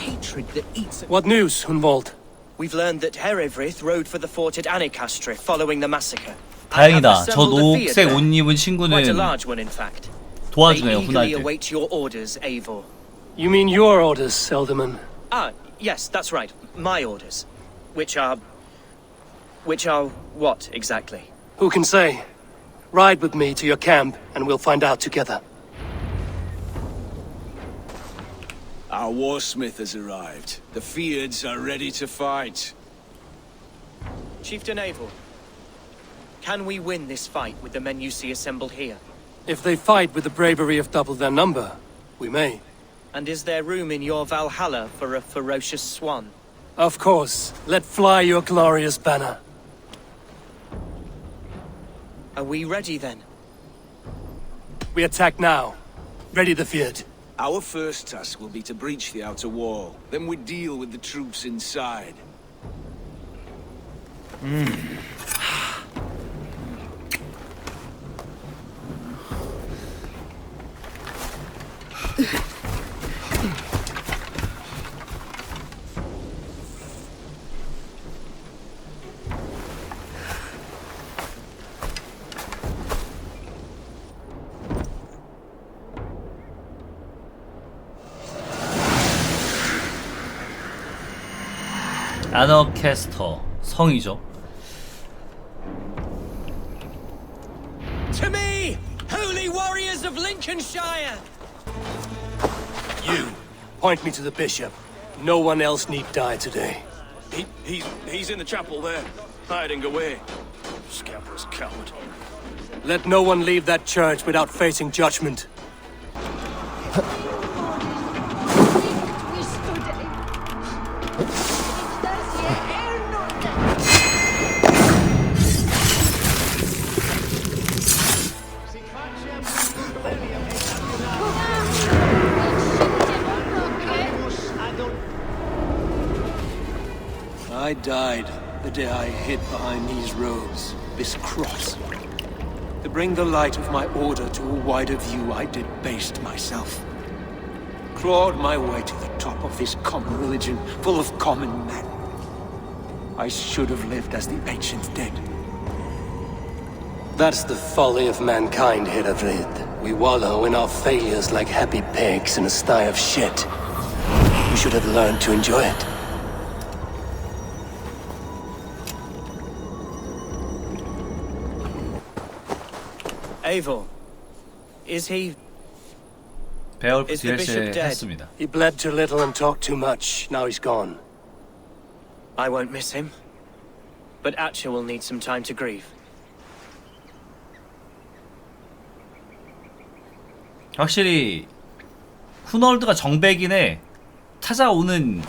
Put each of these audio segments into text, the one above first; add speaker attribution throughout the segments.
Speaker 1: hatred that eats...
Speaker 2: What news, Hunwald?
Speaker 1: We've learned that Herewrith rode for the fort at Annikastre following the massacre.
Speaker 3: 다행이다. 저 녹색 옷 입은 친구는
Speaker 1: Quite a large one, in fact.
Speaker 3: 도와주네요,
Speaker 1: They eagerly
Speaker 3: 훈할 때.
Speaker 1: await your orders, Eivor.
Speaker 2: You mean your orders, Elderman?
Speaker 1: Ah, yes, that's right. My orders. Which are what, exactly?
Speaker 2: Who can say? Ride with me to your camp, and we'll find out together.
Speaker 4: Our warsmith has arrived. The Fyrds are ready to fight.
Speaker 1: Chieftain Eivor, can we win this fight with the men you see assembled here?
Speaker 2: If they fight with the bravery of double their number, we may.
Speaker 1: And is there room in your Valhalla for a ferocious swan?
Speaker 2: Of course. Let fly your glorious banner.
Speaker 1: Are we ready then?
Speaker 2: We attack now. Ready the Fyrd.
Speaker 4: Our first task will be to breach the outer wall. Then we deal with the troops inside.
Speaker 3: 아너캐스터 성이죠.
Speaker 1: To me, holy warriors of Lincolnshire!
Speaker 2: You. Point me to the bishop. No one else need die today.
Speaker 4: He's in the chapel there, hiding away.
Speaker 2: Scoundrel's coward. Let no one leave that church without facing judgment. I died the day I hid behind these robes, this cross. To bring the light of my order to a wider view, I debased myself. Clawed my way to the top of this common religion, full of common men. I should have lived as the ancients did. That's the folly of mankind, Herewrith. We wallow in our failures like happy pigs in a sty of shit. We should have learned to enjoy it.
Speaker 1: Eivor, is he...
Speaker 3: 베올프
Speaker 1: Is the bishop
Speaker 3: DLC
Speaker 1: dead?
Speaker 3: 했습니다.
Speaker 2: He bled too little and talked too much. Now he's gone.
Speaker 1: I won't miss him. But Atcha will need some time to grieve.
Speaker 3: 확실히 후널드가 정배긴 해. 찾아오는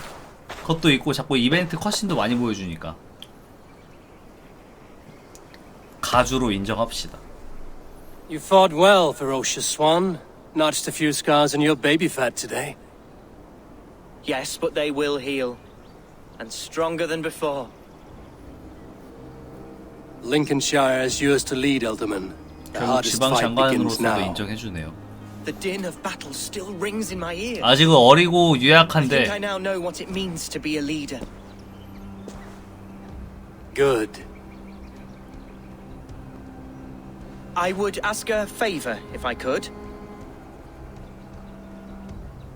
Speaker 3: 것도 있고 자꾸 이벤트 컷신도 많이 보여주니까 가주로 인정합시다.
Speaker 2: You fought well, ferocious swan. Notched a few scars on your baby fat today.
Speaker 1: Yes, but they will heal. And stronger than before.
Speaker 2: Lincolnshire is yours to lead, Elderman. The
Speaker 3: 결국
Speaker 2: hardest
Speaker 3: 지방
Speaker 2: fight begins
Speaker 3: 장관으로서도
Speaker 2: now.
Speaker 3: 인정해주네요.
Speaker 1: The din of battle still rings in my ears.
Speaker 3: 아직은 어리고
Speaker 1: I think
Speaker 3: 유약한데
Speaker 1: I now know what it means to be a leader.
Speaker 2: Good.
Speaker 1: I would ask a favor, if I could.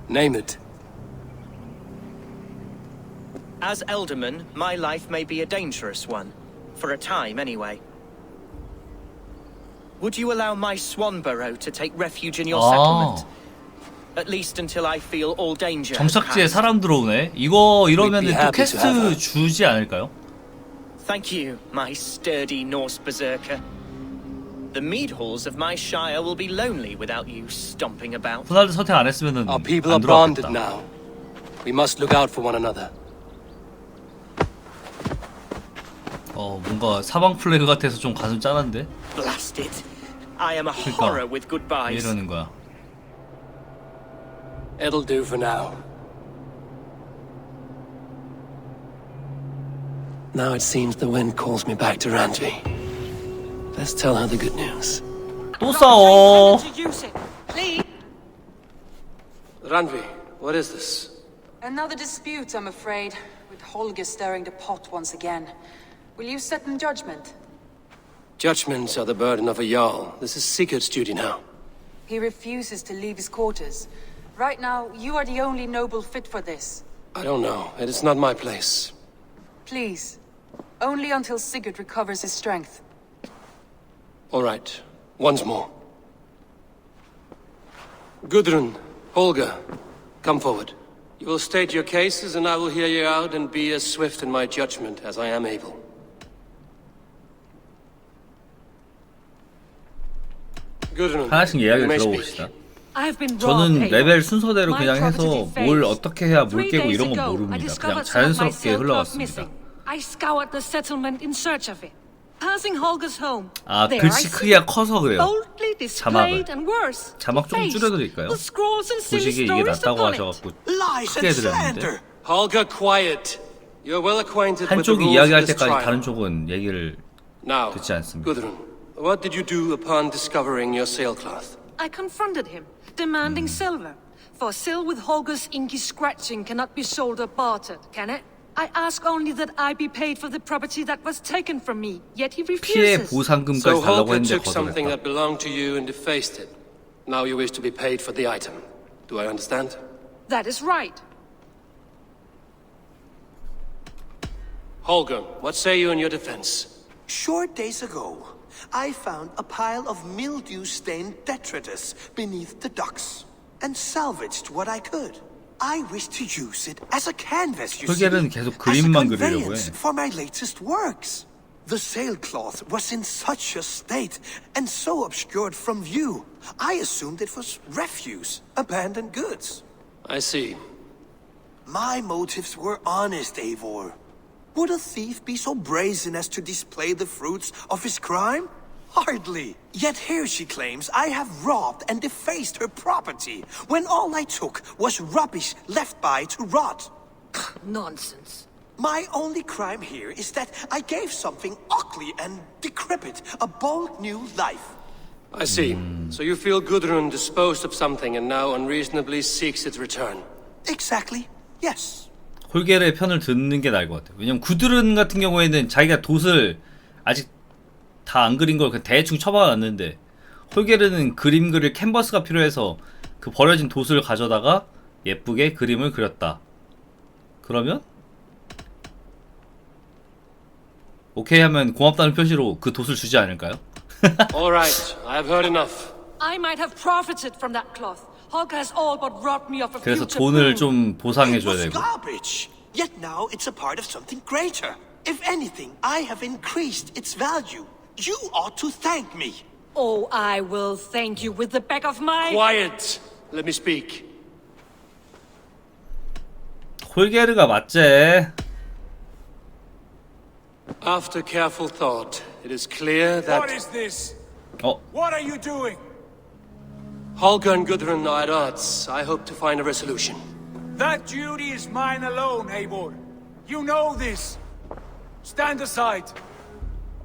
Speaker 2: Name it.
Speaker 1: As Elderman, my life may be a dangerous one. For a time, anyway. Would you allow my Swanborough to take refuge in your settlement? At least until I feel all danger has
Speaker 3: 정착지에
Speaker 1: passed.
Speaker 3: 사람 들어오네. 이거 이러면은 또
Speaker 2: happy to have
Speaker 3: 퀘스트
Speaker 2: her.
Speaker 3: 주지 않을까요?
Speaker 1: Thank you, my sturdy Norse berserker. The mead halls of my shire will be lonely without you stomping about.
Speaker 3: 후날드 선택 안 했으면은
Speaker 2: Our people are
Speaker 3: 안
Speaker 2: bonded
Speaker 3: 들어왔겠다.
Speaker 2: now. We must look out for one another.
Speaker 3: 뭔가 사방 플래그 같아서 좀 가슴 짠한데?
Speaker 1: Blast it. I am a
Speaker 3: 그러니까
Speaker 1: horror with
Speaker 3: 왜
Speaker 1: goodbyes.
Speaker 3: 이러는 거야?
Speaker 2: It'll do for now. Now it seems the wind calls me back to Randvi. Let's tell her the good news.
Speaker 3: 또 싸워.
Speaker 1: To use it, please.
Speaker 2: Randvi, what is this?
Speaker 5: Another dispute, I'm afraid, with Holger stirring the pot once again. Will you set in judgment?
Speaker 2: Judgments are the burden of a Jarl. This is Sigurd's duty now.
Speaker 5: He refuses to leave his quarters. Right now, you are the only noble fit for this.
Speaker 2: I don't know. It is not my place.
Speaker 5: Please. Only until Sigurd recovers his strength.
Speaker 2: All right. Once more. Gudrun, Holger, come forward. You will state your cases and I will hear you out and be as swift in my judgment as I am able. Gudrun,
Speaker 3: 하나씩
Speaker 2: you
Speaker 3: 이야기를
Speaker 2: may
Speaker 3: 들어봅시다.
Speaker 2: speak.
Speaker 6: I've been
Speaker 3: 저는
Speaker 6: robbed,
Speaker 3: 레벨
Speaker 6: Eivor.
Speaker 3: 순서대로
Speaker 6: My
Speaker 3: 그냥 해서
Speaker 6: property
Speaker 3: 뭘
Speaker 6: fails.
Speaker 3: 어떻게 해야 뭘
Speaker 6: 3
Speaker 3: 깨고
Speaker 6: days
Speaker 3: 이런 건
Speaker 6: ago, I
Speaker 3: 모릅니다. 그냥
Speaker 6: discovered some of my
Speaker 3: 자연스럽게
Speaker 6: sailcloth
Speaker 3: 흘러갔습니다.
Speaker 6: missing. I scoured the settlement in search of it. Passing Holger's home.
Speaker 3: 아,
Speaker 6: There I
Speaker 3: 글씨
Speaker 6: see
Speaker 3: 크기가 커서 그래요.
Speaker 6: boldly displayed and worse.
Speaker 3: 자막 좀
Speaker 6: Face,
Speaker 3: 줄여드릴까요?
Speaker 6: the scrolls and silly
Speaker 3: 보시기에 이게
Speaker 6: stories
Speaker 3: 낫다고
Speaker 6: upon it.
Speaker 3: 하셔갖고
Speaker 2: Lies
Speaker 3: 크게
Speaker 2: and
Speaker 3: 드렸는데
Speaker 2: slander. Holger, quiet. You're well acquainted with the
Speaker 3: 한쪽이
Speaker 2: rules of
Speaker 3: 이야기할
Speaker 2: this
Speaker 3: 때까지
Speaker 2: trial.
Speaker 3: 다른 쪽은 얘기를
Speaker 2: Now,
Speaker 3: 듣지 않습니다.
Speaker 2: Gudrun, what did you do upon discovering your sailcloth?
Speaker 6: I confronted him, demanding silver. For Sil with Holger's inky scratching cannot be sold or bartered, can it? I ask only that I be paid for the property that was taken from me, yet he
Speaker 3: 피해
Speaker 6: refuses.
Speaker 3: 보상금까지
Speaker 2: So
Speaker 3: 달라고
Speaker 2: Holger
Speaker 3: 했는데
Speaker 2: took something
Speaker 3: 거절했다.
Speaker 2: that belonged to you and defaced it. Now you wish to be paid for the item. Do I understand?
Speaker 6: That is right.
Speaker 2: Holger, what say you in your defense?
Speaker 7: Short days ago, I found a pile of mildew-stained detritus beneath the docks, and salvaged what I could. I wish to use it as a canvas, you see,
Speaker 3: 홀겔은 계속
Speaker 7: as a
Speaker 3: 그림만 그리려고
Speaker 7: conveyance
Speaker 3: 해.
Speaker 7: for my latest works. The sailcloth was in such a state, and so obscured from view, I assumed it was refuse, abandoned goods.
Speaker 2: I see.
Speaker 7: My motives were honest, Eivor. Would a thief be so brazen as to display the fruits of his crime? Hardly. Yet here she claims I have robbed and defaced her property, when all I took was rubbish left by to rot.
Speaker 6: Nonsense.
Speaker 7: My only crime here is that I gave something ugly and decrepit a bold new life.
Speaker 2: I see. So you feel Gudrun disposed of something and now unreasonably seeks its return.
Speaker 7: Exactly. Yes.
Speaker 3: 홀겔의 편을 듣는 게 나을 것 같아요. 왜냐면 구드른 같은 경우에는 자기가 돛을 아직 다 안 그린 걸 그냥 대충 쳐박아놨는데 홀겔은 그림 그릴 캔버스가 필요해서 그 버려진 돛을 가져다가 예쁘게 그림을 그렸다. 그러면 오케이 하면 고맙다는 표시로 그 돛을 주지 않을까요?
Speaker 2: All right, I have heard enough.
Speaker 6: I might have profited from that cloth. Holger has all but robbed me of a
Speaker 3: 그래서
Speaker 6: future
Speaker 3: 돈을
Speaker 6: boon.
Speaker 3: 좀 보상해
Speaker 7: It
Speaker 3: 줘야
Speaker 7: was
Speaker 3: 되고.
Speaker 7: garbage. Yet now it's a part of something greater. If anything, I have increased its value. You ought to thank me.
Speaker 6: Oh, I will thank you with the back of my...
Speaker 2: Quiet! Let me speak.
Speaker 3: 홀게르가 맞제.
Speaker 2: After careful thought, it is clear that
Speaker 4: What is this?
Speaker 3: 어,
Speaker 4: What are you doing?
Speaker 2: Holger and Gudrun are at odds. I hope to find a resolution.
Speaker 4: That duty is mine alone, Eivor. You know this. Stand aside.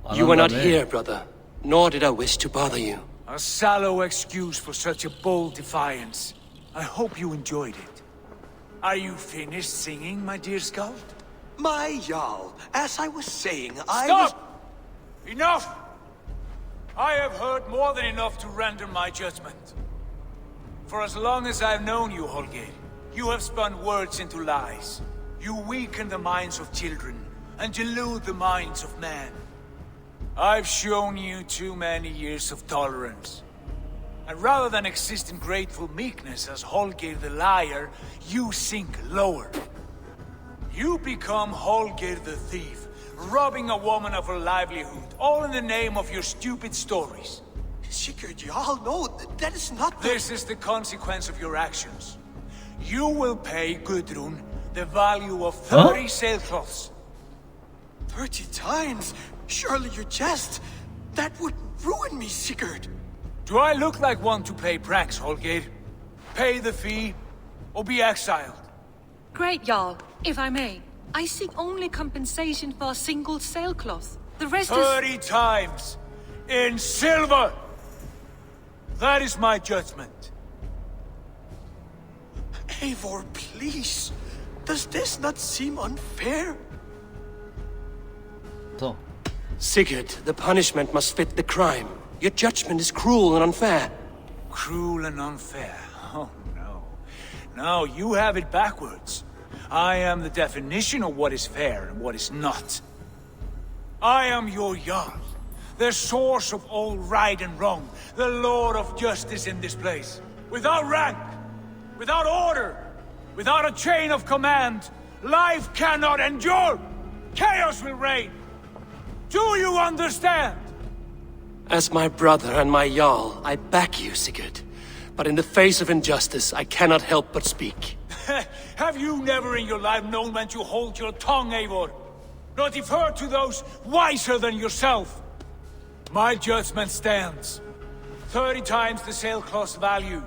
Speaker 3: 안
Speaker 2: You were not
Speaker 3: 한다며.
Speaker 2: here, brother. Nor did I wish to bother you.
Speaker 4: A sallow excuse for such a bold defiance. I hope you enjoyed it. Are you finished singing, my dear scout?
Speaker 7: My Jarl, as I was saying, I was...
Speaker 4: Stop! Enough! I have heard more than enough to render my judgment. For as long as I've known you, Holger, you have spun words into lies. You weaken the minds of children and delude the minds of men. I've shown you too many years of tolerance. And rather than exist in grateful meekness as Holger the liar, you sink lower. You become Holger the thief, robbing a woman of her livelihood, all in the name of your stupid stories.
Speaker 7: Sigurd, Jarl, no, that is not the...
Speaker 4: This is the consequence of your actions. You will pay Gudrun the value of 30 sailcloths.
Speaker 7: 30 times? Surely you jest. That would ruin me, Sigurd.
Speaker 4: Do I look like one to play pranks, Holger? Pay the fee, or be exiled.
Speaker 6: Great, Jarl. If I may, I seek only compensation for a single sailcloth. The rest is...
Speaker 4: 30 times in silver. That is my judgment.
Speaker 7: Eivor, please. Does this not seem unfair?
Speaker 3: 더.
Speaker 2: Sigurd, the punishment must fit the crime. Your judgment is cruel and unfair.
Speaker 4: Cruel and unfair. Oh, no. No, you have it backwards. I am the definition of what is fair and what is not. I am your Jarl, the source of all right and wrong, the Lord of justice in this place. Without rank, without order, without a chain of command, life cannot endure. Chaos will reign. Do you understand?
Speaker 2: As my brother and my Jarl, I back you, Sigurd. But in the face of injustice, I cannot help but speak.
Speaker 4: Have you never in your life known when to hold your tongue, Eivor? Nor defer to those wiser than yourself? My judgment stands. 30 times the sailcloth's value.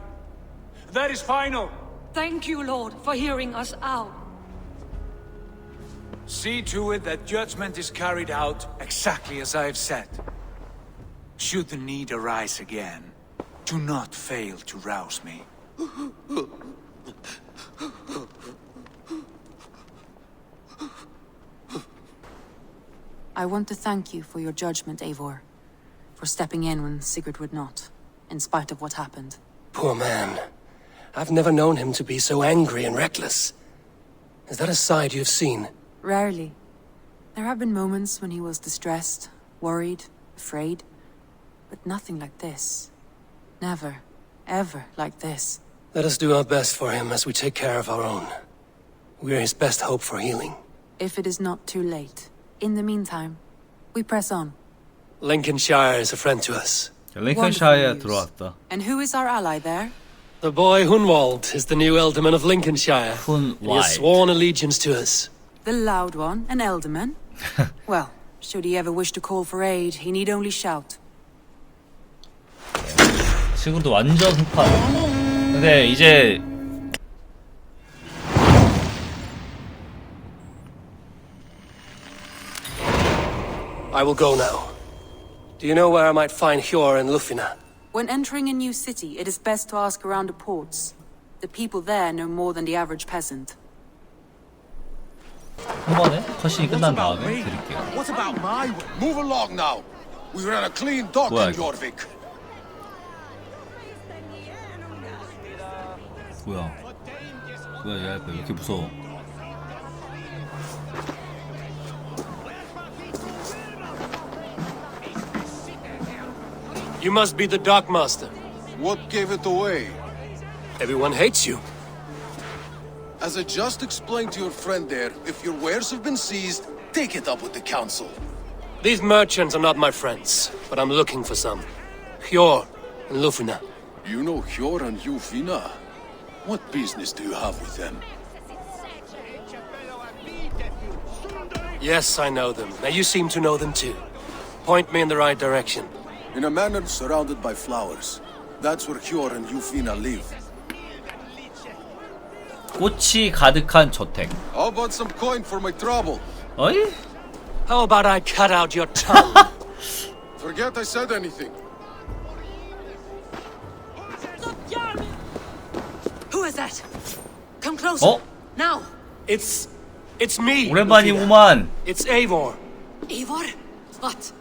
Speaker 4: That is final.
Speaker 6: Thank you, Lord, for hearing us out.
Speaker 4: See to it that judgment is carried out exactly as I have said. Should the need arise again, do not fail to rouse me.
Speaker 5: I want to thank you for your judgment, Eivor. For stepping in when Sigurd would not, in spite of what happened.
Speaker 2: Poor man. I've never known him to be so angry and reckless. Is that a side you've seen?
Speaker 5: Rarely. There have been moments when he was distressed, worried, afraid. But nothing like this. Never, ever like this.
Speaker 2: Let us do our best for him as we take care of our own. We're his best hope for healing.
Speaker 5: If it is not too late. In the meantime, we press on.
Speaker 2: Lincolnshire is a friend to us.
Speaker 3: 링컨샤이에 들어왔다.
Speaker 5: And who is our ally there?
Speaker 2: The boy Hunwald is the new Alderman of Lincolnshire.
Speaker 3: Hunwald.
Speaker 2: He has sworn allegiance to us.
Speaker 5: The loud one, an Elderman? Well, should he ever wish to call for aid, he need only shout.
Speaker 3: 지금도 완전 흑판. 근데 이제
Speaker 2: I will go now. Do you know where I might find Hjor and Lufina?
Speaker 5: When entering a new city, it is best to ask around the ports. The people there know more than the average peasant.
Speaker 3: 한 번에 컷이 끝난 다음에 드릴게요.
Speaker 8: What about my way? Move along now. We ran a clean dock
Speaker 3: 뭐야,
Speaker 8: in
Speaker 3: 이거?
Speaker 8: Jorvik.
Speaker 3: 뭐야 야 왜 이렇게 무서워?
Speaker 2: You must be the Dockmaster.
Speaker 8: What gave it away?
Speaker 2: Everyone hates you.
Speaker 8: As I just explained to your friend there, if your wares have been seized, take it up with the council.
Speaker 2: These merchants are not my friends, but I'm looking for some. Hjor and Lufina.
Speaker 8: You know Hjor and Yufina? What business do you have with them?
Speaker 2: Yes, I know them. Now you seem to know them too. Point me in the right direction.
Speaker 8: In a manor surrounded by flowers. That's where Hjor and Yufina live.
Speaker 3: 꽃이 가득한 저택.
Speaker 8: How about some coin for my trouble?
Speaker 3: 어이?
Speaker 2: How about I cut out your tongue?
Speaker 8: Forget I said anything.
Speaker 6: Who is that? Come closer.
Speaker 3: 어?
Speaker 6: Now.
Speaker 2: It's me.
Speaker 3: 오랜만이구만.
Speaker 2: Lufina. It's Eivor.
Speaker 6: Eivor? What?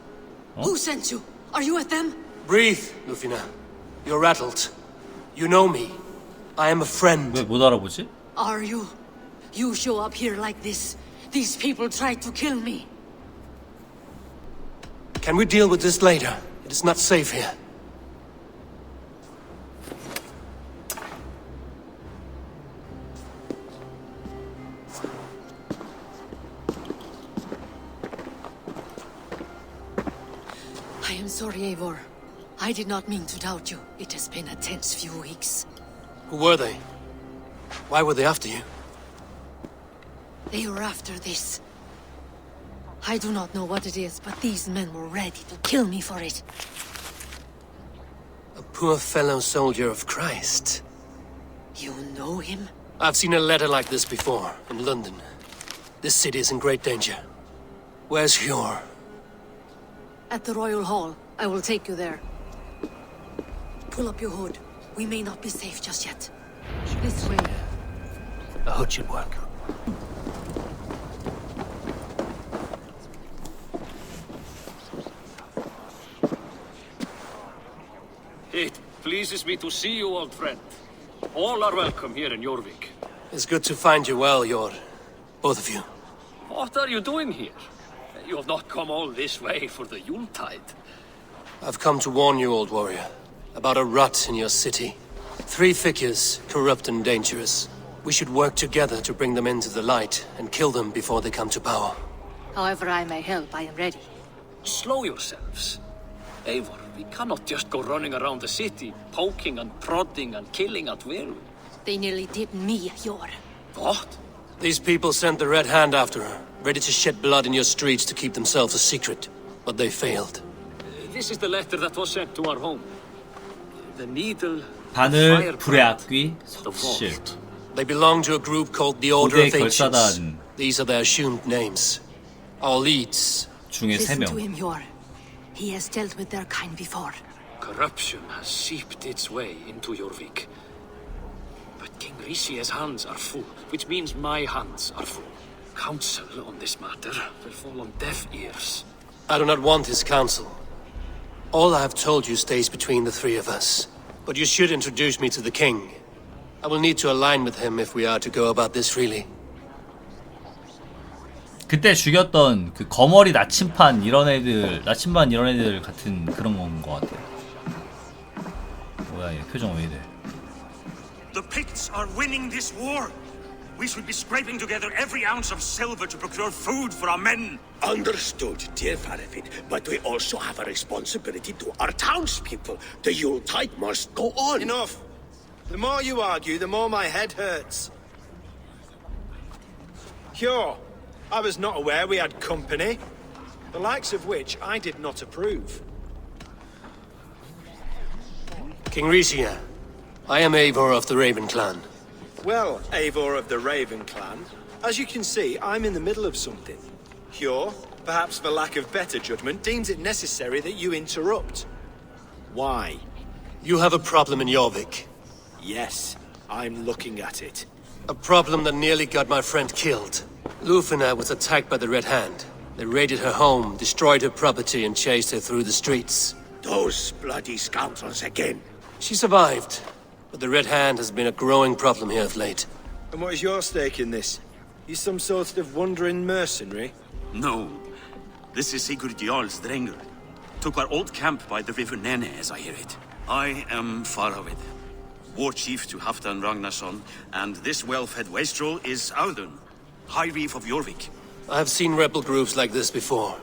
Speaker 6: Who sent you? Are you with them?
Speaker 2: Breathe, Lufina. You're rattled. You know me. I am a friend.
Speaker 3: 왜 못 알아보지?
Speaker 6: Are you? You show up here like this. These people tried to kill me.
Speaker 2: Can we deal with this later? It is not safe here.
Speaker 6: I am sorry, Eivor. I did not mean to doubt you. It has been a tense few weeks.
Speaker 2: Who were they? Why were they after you?
Speaker 6: They were after this. I do not know what it is, but these men were ready to kill me for it.
Speaker 2: A poor fellow soldier of Christ.
Speaker 6: You know him?
Speaker 2: I've seen a letter like this before, in London. This city is in great danger. Where's Hjor?
Speaker 6: At the Royal Hall. I will take you there. Pull up your hood. We may not be safe just yet. This way.
Speaker 2: A hood should work.
Speaker 9: It pleases me to see you, old friend. All are welcome here in Jorvik.
Speaker 2: It's good to find you well, both of you.
Speaker 9: What are you doing here? You have not come all this way for the Yuletide.
Speaker 2: I've come to warn you, old warrior, about a rot in your city. 3 figures, corrupt and dangerous. We should work together to bring them into the light and kill them before they come to power.
Speaker 6: However I may help, I am ready.
Speaker 9: Slow yourselves. Eivor, we cannot just go running around the city, poking and prodding and killing at will.
Speaker 6: They nearly did me, Yor.
Speaker 9: What?
Speaker 2: These people sent the Red Hand after her, ready to shed blood in your streets to keep themselves a secret. But they failed.
Speaker 9: This is the letter that was sent to our home. The needle,
Speaker 3: 바늘, 불의 악귀,
Speaker 9: the
Speaker 3: 석실.
Speaker 9: vault.
Speaker 2: They belong to a group called the Order
Speaker 3: 고대
Speaker 2: of Ancients.
Speaker 3: 결사단
Speaker 2: These are their assumed names. Our leads.
Speaker 3: 중에
Speaker 6: Listen to
Speaker 3: 3명.
Speaker 6: him, Yor. He has dealt with their kind before.
Speaker 9: Corruption has seeped its way into Jorvik. But King Ricia's hands are full, which means my hands are full. Counsel on this matter will fall on deaf ears.
Speaker 2: I do not want his counsel. All I have told you stays between the 3 of us. But you should introduce me to the king. I will need to align with him if we are to go about this freely.
Speaker 3: 그때 죽였던 그 거머리 나침반 이런 애들 같은 그런 건 것 같아요. 뭐야 얘 표정 왜 이래?
Speaker 10: The Picts are winning this war. We should be scraping together every ounce of silver to procure food for our men.
Speaker 11: Understood, dear Faravid, but we also have a responsibility to our townspeople. The Yuletide must go on.
Speaker 7: Enough. The more you argue, the more my head hurts. Sure, I was not aware we had company, the likes of which I did not approve.
Speaker 2: King Ricia, I am Eivor of the Raven clan.
Speaker 7: Well, Eivor of the Raven clan, as you can see, I'm in the middle of something. Hjor, perhaps for lack of better judgment, deems it necessary that you interrupt. Why?
Speaker 2: You have a problem in Jorvik.
Speaker 7: Yes, I'm looking at it.
Speaker 2: A problem that nearly got my friend killed. Lufina was attacked by the Red Hand. They raided her home, destroyed her property, and chased her through the streets.
Speaker 11: Those bloody scoundrels again.
Speaker 2: She survived, but the Red Hand has been a growing problem here of late.
Speaker 7: And what is your stake in this? You some sort of wandering mercenary?
Speaker 10: No. This is Sigurd Jarl's Drenger. Took our old camp by the river Nene, as I hear it. I am Faravid, war chief to Halfdan Ragnarsson, and this well-fed wastrel is Audun, High Reef of Jorvik.
Speaker 2: I have seen rebel groups like this before.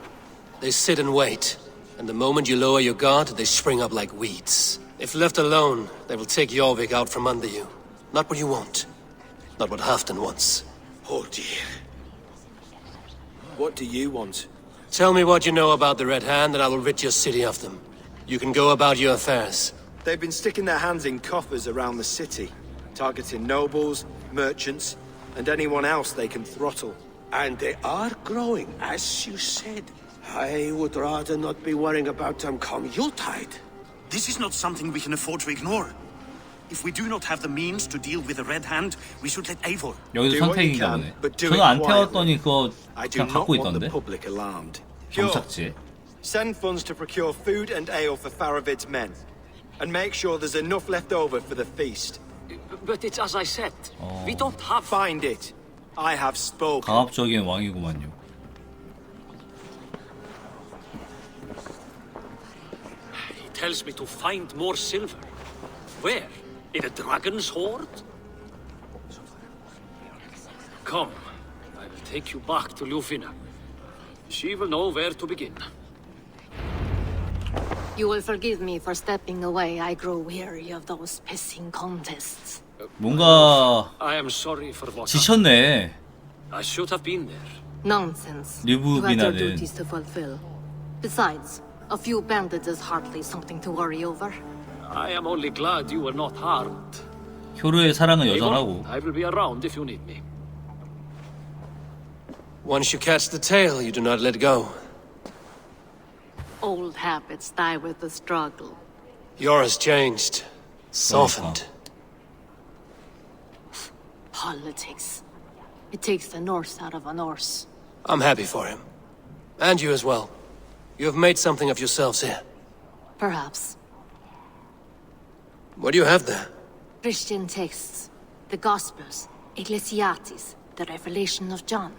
Speaker 2: They sit and wait, and the moment you lower your guard, they spring up like weeds. If left alone, they will take Jorvik out from under you. Not what you want. Not what Halfdan wants.
Speaker 11: Oh dear.
Speaker 7: What do you want?
Speaker 2: Tell me what you know about the Red Hand, and I will rid your city of them. You can go about your affairs.
Speaker 7: They've been sticking their hands in coffers around the city, targeting nobles, merchants, and anyone else they can throttle.
Speaker 11: And they are growing, as you said. I would rather not be worrying about them come Yuletide.
Speaker 10: This is not something we can afford to ignore. If we do not have the means to deal with the Red Hand, we should let Eivor.
Speaker 3: 여기서 선택인가 보네. 저는 안 태웠더니 그거 그냥 갖고 있던데. 경착지.
Speaker 7: Send funds to procure food and ale for Faravid's men, and make sure there's enough left over for the feast.
Speaker 9: But it's as I said. We don't have.
Speaker 7: Find it. I have spoken.
Speaker 3: 강압적인 왕이구만요.
Speaker 9: He tells me to find more silver. Where? In a dragon's hoard? Come, I will take you back to Lufina. She will know where to begin.
Speaker 6: You will forgive me for stepping away. I grow weary of those pissing contests.
Speaker 3: 뭔가
Speaker 9: I am sorry for what
Speaker 3: 지쳤네.
Speaker 9: I should have been there.
Speaker 6: Nonsense. You have your
Speaker 3: 류부비나는
Speaker 6: duties to fulfill. Besides, a few bandits is hardly something to worry over.
Speaker 9: I am only glad you were not harmed.
Speaker 3: 효르의 사랑은
Speaker 9: Eivor,
Speaker 3: 여전하고.
Speaker 9: I will be around if you need me.
Speaker 2: Once you catch the tail, you do not let go.
Speaker 6: Old habits die with the struggle.
Speaker 2: Yours changed. Softened.
Speaker 6: Politics. It takes the Norse out of a Norse.
Speaker 2: I'm happy for him. And you as well. You have made something of yourselves here.
Speaker 6: Perhaps.
Speaker 2: What do you have there?
Speaker 6: Christian texts, the Gospels, Ecclesiastes, the Revelation of John.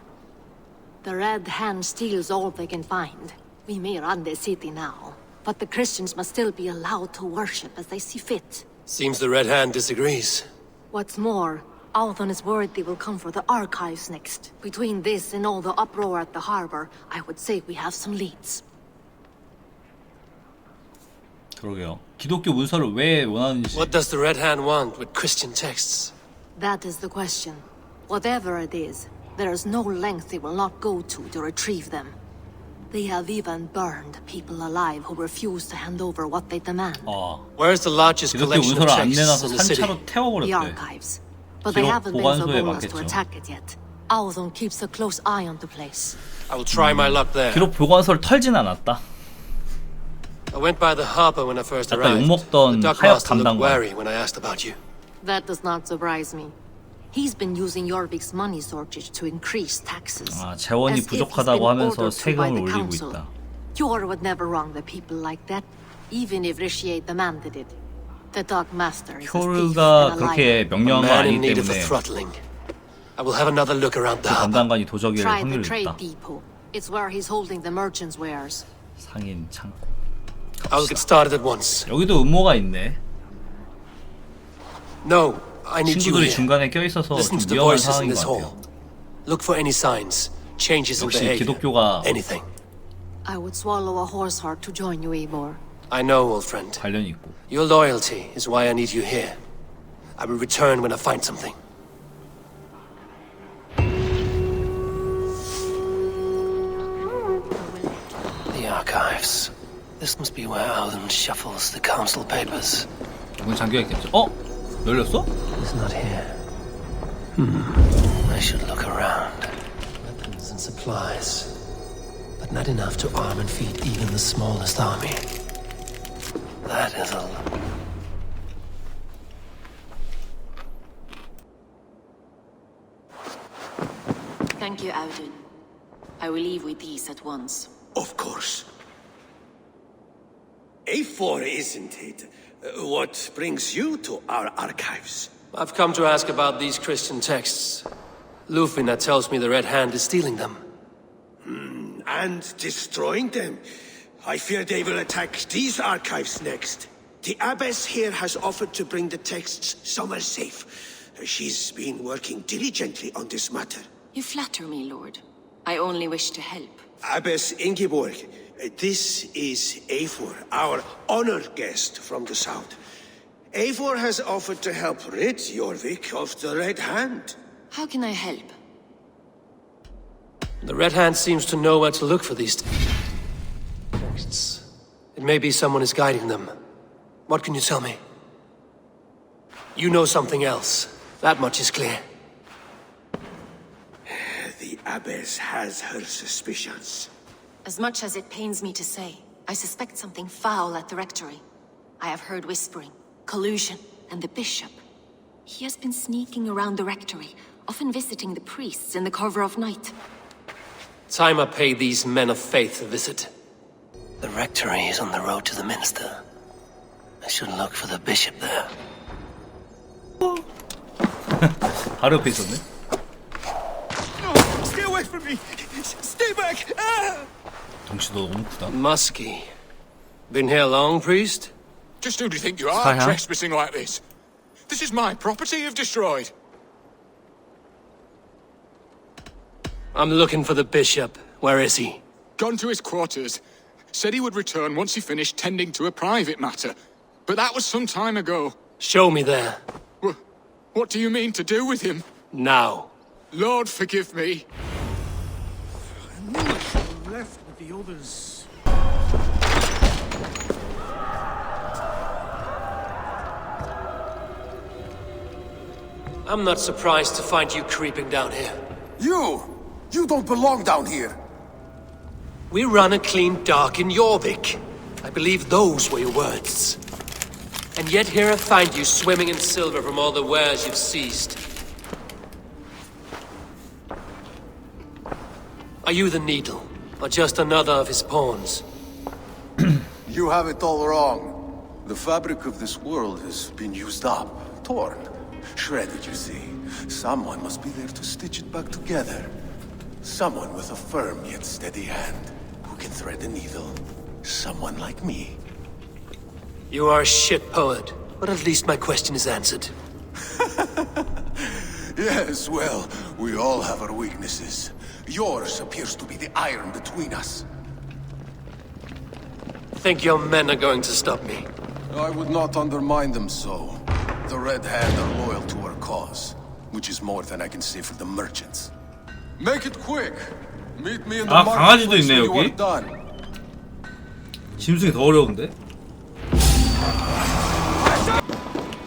Speaker 6: The Red Hand steals all they can find. We may run the city now, but the Christians must still be allowed to worship as they see fit.
Speaker 2: Seems the Red Hand disagrees.
Speaker 6: What's more, Althon is worried they will come for the archives next. Between this and all the uproar at the harbor, I would say we have some leads.
Speaker 3: 그러게요. 기독교 문서를 왜 원하는지.
Speaker 2: What does the Red Hand want with Christian texts?
Speaker 6: That is the question. Whatever it is, there is no length they will not go to retrieve them. They have even burned people alive who refuse to hand over what they demand.
Speaker 2: Where's the largest
Speaker 3: 기독교
Speaker 2: collection of
Speaker 3: 문서를 안
Speaker 2: texts
Speaker 3: 내놔서
Speaker 2: in the city?
Speaker 3: 태워버렸대.
Speaker 6: The archives. But they haven't been so bold as to attack it yet. Althon keeps a close eye on the place.
Speaker 2: I will try my luck there.
Speaker 3: 기록 보관소를 털진 않았다.
Speaker 2: I went by the harbor when I first
Speaker 3: 아까
Speaker 2: arrived.
Speaker 3: 욕먹던
Speaker 2: The
Speaker 3: 하역
Speaker 2: dockmaster looked
Speaker 3: 담당관.
Speaker 2: wary when I asked about you.
Speaker 6: That does not surprise me. He's been using Jorvik's money shortage to increase taxes.
Speaker 3: 재원이 부족하다고 하면서 세금을 올리고 있다.
Speaker 6: Yor would never wrong the people like that, even if Rishi demanded it. The Dockmaster is a thief and
Speaker 3: 효르가
Speaker 6: a
Speaker 3: 그렇게
Speaker 6: liar.
Speaker 3: 명령한 거
Speaker 2: Man in
Speaker 3: 아니기
Speaker 2: need of a
Speaker 3: 때문에
Speaker 2: throttling. I will have another look around the harbor.
Speaker 3: 담당관이 도적일
Speaker 6: Try the
Speaker 3: 확률이
Speaker 6: trade
Speaker 3: 있다.
Speaker 6: depot. It's where he's holding the merchants' wares.
Speaker 3: 상인 창고.
Speaker 2: I will get started at once.
Speaker 3: 여기도 음모가 있네.
Speaker 2: No, I need you
Speaker 3: 친구들이
Speaker 2: here.
Speaker 3: 중간에 껴있어서
Speaker 2: Listen
Speaker 3: 좀
Speaker 2: to the
Speaker 3: 위험한
Speaker 2: voices in
Speaker 3: 상황인
Speaker 2: this
Speaker 3: 것
Speaker 2: hall.
Speaker 3: 같아요.
Speaker 2: Look for any signs, changes in
Speaker 3: 역시
Speaker 2: behavior,
Speaker 3: 기독교가
Speaker 2: anything.
Speaker 6: I would swallow a horse heart to join you, Eivor.
Speaker 2: I know, old friend.
Speaker 3: 관련이 있고.
Speaker 2: Your loyalty is why I need you here. I will return when I find something. The archives. This must be where Alden shuffles the council papers.
Speaker 3: 문 잠겨있겠죠? 열렸어?
Speaker 2: It's not here. I should look around. Weapons and supplies. But not enough to arm and feed even the smallest army. That is a...
Speaker 12: Thank you, Audun. I will leave with these at once.
Speaker 11: Of course. A4, isn't it? What brings you to our archives?
Speaker 2: I've come to ask about these Christian texts. Lufina tells me the Red Hand is stealing them.
Speaker 11: And destroying them. I fear they will attack these archives next. The abbess here has offered to bring the texts somewhere safe. She's been working diligently on this matter.
Speaker 12: You flatter me, Lord. I only wish to help.
Speaker 11: Abbess Ingeborg, this is Eivor, our honored guest from the south. Eivor has offered to help rid Jorvik of the Red Hand.
Speaker 12: How can I help?
Speaker 2: The Red Hand seems to know where to look for these texts. It may be someone is guiding them. What can you tell me? You know something else. That much is clear.
Speaker 11: The abbess has her suspicions.
Speaker 12: As much as it pains me to say, I suspect something foul at the rectory. I have heard whispering, collusion, and the bishop. He has been sneaking around the rectory, often visiting the priests in the cover of night.
Speaker 2: Time I pay these men of faith a visit. The rectory is on the road to the minster. I should look for the bishop there.
Speaker 3: 바로 옆에 있었네.
Speaker 4: Stay away from me! Stay back!
Speaker 3: 덩치도 너무 크다.
Speaker 2: Muskie. Been here long, priest?
Speaker 4: Just who do you think you are,
Speaker 3: Hi-ha.
Speaker 4: trespassing like this? This is my property you've destroyed.
Speaker 2: I'm looking for the bishop. Where is he?
Speaker 4: Gone to his quarters. Said he would return once he finished tending to a private matter. But that was some time ago.
Speaker 2: Show me there.
Speaker 4: What do you mean to do with him?
Speaker 2: Now.
Speaker 4: Lord, forgive me.
Speaker 13: I knew I should have left with the others.
Speaker 2: I'm not surprised to find you creeping down here.
Speaker 8: You don't belong down here.
Speaker 2: We run a clean dock in Jorvik. I believe those were your words. And yet here I find you swimming in silver from all the wares you've seized.
Speaker 14: Are you the Needle, or just another of his pawns?
Speaker 8: You have it all wrong. The fabric of this world has been used up, torn, shredded, you see. Someone must be there to stitch it back together. Someone with a firm yet steady hand, who can thread a needle. Someone like me.
Speaker 14: You are a shit poet, but at least my question is answered.
Speaker 8: Yes, well, we all have our weaknesses. Yours appears to be the iron between us.
Speaker 14: Think your men are going to stop me?
Speaker 8: I would not undermine them so. The Red Hand are loyal to our cause, which is more than I can say for the merchants. Make it quick. Meet me in the
Speaker 3: 강아지도 있네,
Speaker 8: marketplace when you are
Speaker 3: 여기.
Speaker 8: done.
Speaker 3: 짐승이 더 어려운데?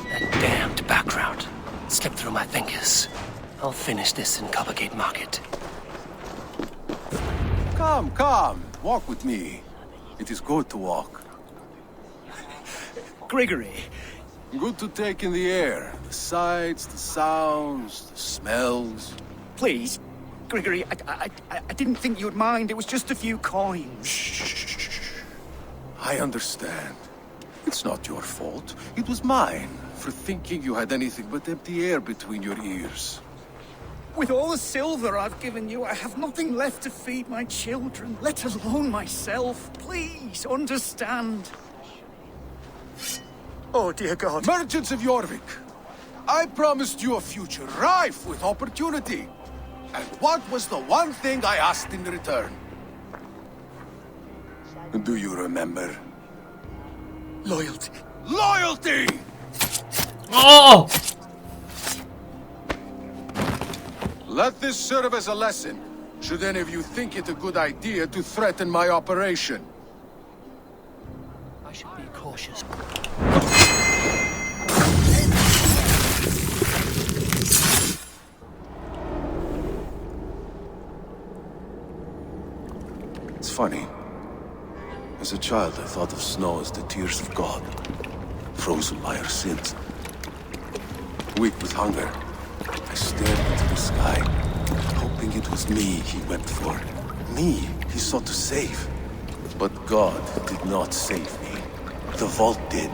Speaker 14: That damned background slipped through my fingers. I'll finish this in Coppergate Market.
Speaker 8: Come, come. Walk with me. It is good to walk.
Speaker 11: Gregory.
Speaker 8: Good to take in the air. The sights, the sounds, the smells.
Speaker 11: Please, Gregory, I didn't think you'd mind. It was just a few coins.
Speaker 8: Shh. I understand. It's not your fault. It was mine for thinking you had anything but empty air between your ears.
Speaker 11: With all the silver I've given you, I have nothing left to feed my children, let alone myself. Please, understand. Oh, dear God.
Speaker 8: Merchants of Jorvik, I promised you a future rife with opportunity. And what was the one thing I asked in return? Do you remember?
Speaker 11: Loyalty.
Speaker 8: Loyalty!
Speaker 3: Oh!
Speaker 8: Let this serve as a lesson, should any of you think it a good idea to threaten my operation.
Speaker 14: I should be cautious.
Speaker 8: It's funny. As a child, I thought of snow as the tears of God, frozen by our sins. Weak with hunger, I stared into the sky, hoping it was me he wept for. Me he sought to save. But God did not save me. The vault did.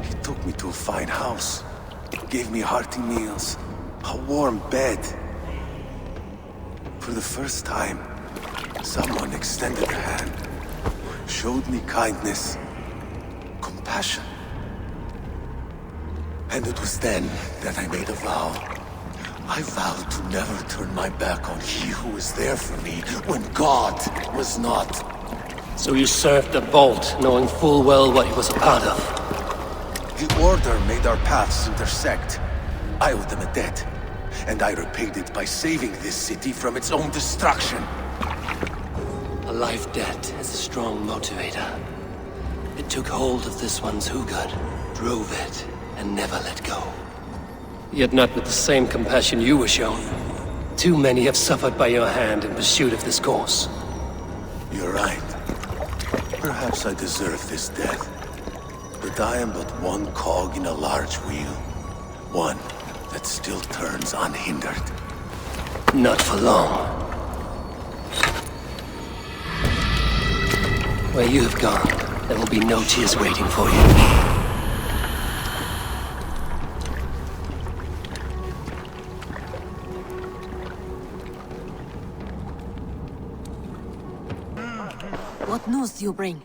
Speaker 8: He took me to a fine house, gave me hearty meals, a warm bed. For the first time, someone extended a hand, showed me kindness, compassion. And it was then that I made a vow. I vowed to never turn my back on he who was there for me when God was not.
Speaker 14: So you served the Vault, knowing full well what it was a part of.
Speaker 8: The Order made our paths intersect. I owed them a debt, and I repaid it by saving this city from its own destruction.
Speaker 14: A life debt is a strong motivator. It took hold of this one's Hugad, drove it, and never let go. Yet not with the same compassion you were shown. Too many have suffered by your hand in pursuit of this course.
Speaker 8: You're right. Perhaps I deserve this death. But I am but one cog in a large wheel. One that still turns unhindered.
Speaker 14: Not for long. Where you have gone, there will be no tears waiting for you.
Speaker 12: What news do you bring?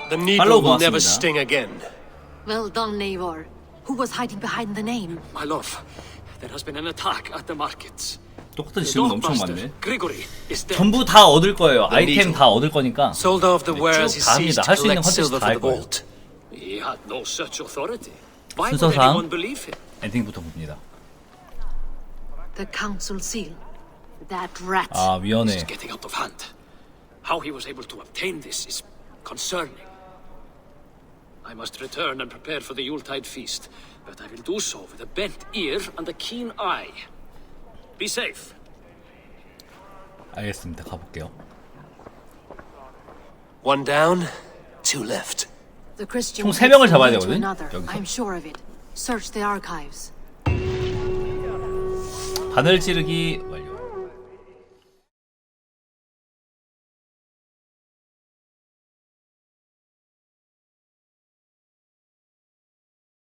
Speaker 14: The needle will never sting again.
Speaker 12: Well done, Eivor. Who was hiding behind the name?
Speaker 9: My love, there has been an attack at the markets.
Speaker 3: 똑같은 질문 엄청 많네.
Speaker 9: Gregory is dead.
Speaker 3: 전부 다 얻을 거예요. 아이템 다 얻을 거니까.
Speaker 14: Sold off the wares he
Speaker 3: 다
Speaker 14: seized
Speaker 3: 합니다.
Speaker 14: to
Speaker 3: 할 수 있는
Speaker 14: collect
Speaker 3: 컨텐츠
Speaker 14: silver
Speaker 3: 다
Speaker 14: for
Speaker 3: 할
Speaker 14: the
Speaker 3: 거예요.
Speaker 14: vault.
Speaker 9: He had no such authority. Why would anyone
Speaker 3: 순서상
Speaker 9: believe him?
Speaker 3: 엔딩부터 봅니다.
Speaker 12: The council seal. That rat.
Speaker 3: 아, 위원회.
Speaker 9: This is getting out of hand. How he was able to obtain this is concerning. I must return and prepare for the Yuletide feast, but I will do so with a bent ear and a keen eye. Be safe.
Speaker 3: 알겠습니다. 가볼게요.
Speaker 14: One down, two left.
Speaker 12: The Christian
Speaker 3: 총 3명을 잡아야
Speaker 12: lead to
Speaker 3: 되거든,
Speaker 12: another.
Speaker 3: 여기서.
Speaker 12: I'm sure of it. Search the archives.
Speaker 3: 바늘 찌르기